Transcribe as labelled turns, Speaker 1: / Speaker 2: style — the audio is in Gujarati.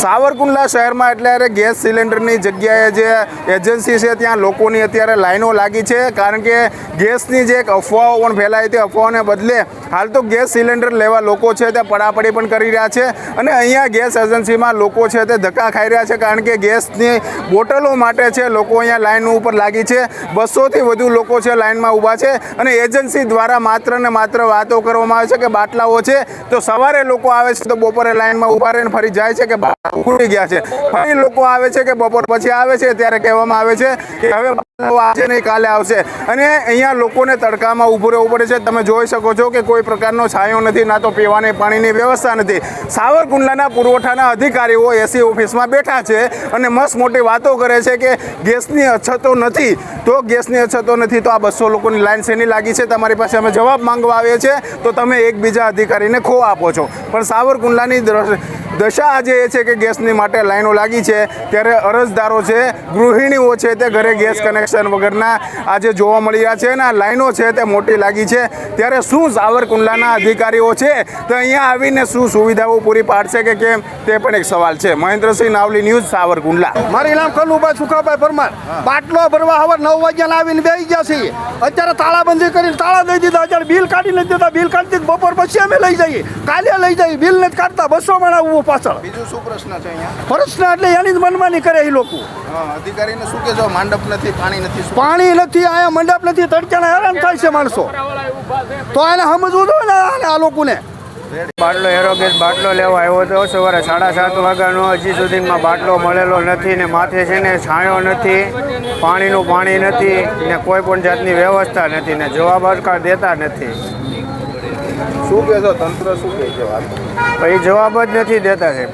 Speaker 1: સાવરકુંડલા શહેરમાં અત્યારે ગેસ સિલિન્ડરની જગ્યાએ જે એજન્સી છે ત્યાં લોકોની અત્યારે લાઈનો લાગી છે, કારણ કે ગેસની જે એક અફવાઓ પણ ફેલાઈ હતી, અફવાઓને બદલે હાલ તો ગેસ સિલિન્ડર લેવા લોકો છે તે પડાપડી પણ કરી રહ્યા છે અને અહીંયા ગેસ એજન્સીમાં લોકો છે તે ધક્કા ખાઈ રહ્યા છે, કારણ કે ગેસની બોટલો માટે છે લોકો અહીંયા લાઈન ઉપર લાગી છે। 200થી વધુ લોકો છે લાઈનમાં ઊભા છે અને એજન્સી દ્વારા માત્ર ને માત્ર વાતો કરવામાં આવે છે કે બાટલાઓ છે, તો સવારે લોકો આવે છે તો બપોરે લાઈનમાં ઊભા રહીને ફરી જાય છે કે ખૂટી ગયા છે, ફરી લોકો આવે છે કે બપોર પછી આવે છે ત્યારે કહેવામાં આવે છે કે હવે આજે નહીં કાલે આવશે અને અહીંયા લોકોને તડકામાં ઊભું રહેવું પડે છે। તમે જોઈ શકો છો કે કોઈ પ્રકારનો છાંયો નથી, ના તો પીવાની પાણીની વ્યવસ્થા નથી। સાવરકુંડલાના પુરવઠાના અધિકારીઓ એસી ઓફિસમાં બેઠા છે અને મસ્ત મોટી વાતો કરે છે કે ગેસની અછતો નથી, તો ગેસની અછતો નથી તો આ 200 લોકોની લાઈન શેની લાગી છે, તમારી પાસે અમે જવાબ માંગવા આવીએ છીએ તો તમે એકબીજા અધિકારીને ખો આપો છો। પણ સાવરકુંડલાની દશા આજે એ છે કે ગેસની માટે લાઈનો લાગી છે, ત્યારે અરજદારો છે, ગૃહિણીઓ છે તે ઘરે ગેસ કનેક્શન વગરના આજે જોવા મળી રહ્યા છે અને આ લાઈનો છે તે મોટી લાગી છે। ત્યારે શું સાવરકુંડલાના અધિકારીઓ છે તો અહીંયા આવીને શું સુવિધાઓ પૂરી પાડશે કે કેમ, તે પણ એક સવાલ છે। મહેન્દ્રસિંહ નાવલી, ન્યૂઝ, સાવરકુંડલા।
Speaker 2: મારું નામ કનુભાઈ સુખાભાઈ પરમાર। બાટલો ભરવા હવે 9 વાગ્યાના આવીને બેસી ગયા છીએ, અત્યારે તાળાબંધી કરીને તાળા દઈ દીધા, અત્યારે બિલ કાઢી નથી દેતા, બિલ કાઢી દીધું બપોર પછી અમે લઈ જઈએ, કાલે લઈ જઈએ, બિલ નથી કાઢતા, 200 માણસ ઉભો પાછળ।
Speaker 1: બીજું શું પ્રશ્ન છે અહીંયા?
Speaker 2: પ્રશ્ન એટલે એની જ મનમાની કરે એ લોકો।
Speaker 1: અધિકારીને શું કહેશો? મંડપ નથી, પાણી નથી,
Speaker 2: પાણી નથી, અહીંયા મંડપ નથી, તડકાના હેરાન થાય છે માણસો, તો એને સમજવું જોઈએ ને આ લોકોને।
Speaker 3: બાટલો એરોગેસ બાટલો લેવા આવ્યો હતો સવારે 7:30 વાગ્યાનો, હજી સુધીમાં બાટલો મળેલો નથી ને માથે છે ને છાંયો નથી, પાણીનું પાણી નથી ને કોઈ પણ જાતની વ્યવસ્થા નથી ને જવાબ સરકાર દેતા નથી।
Speaker 1: શું કહેશો? તંત્ર શું કહે છે?
Speaker 3: પછી જવાબ જ નથી દેતા સાહેબ।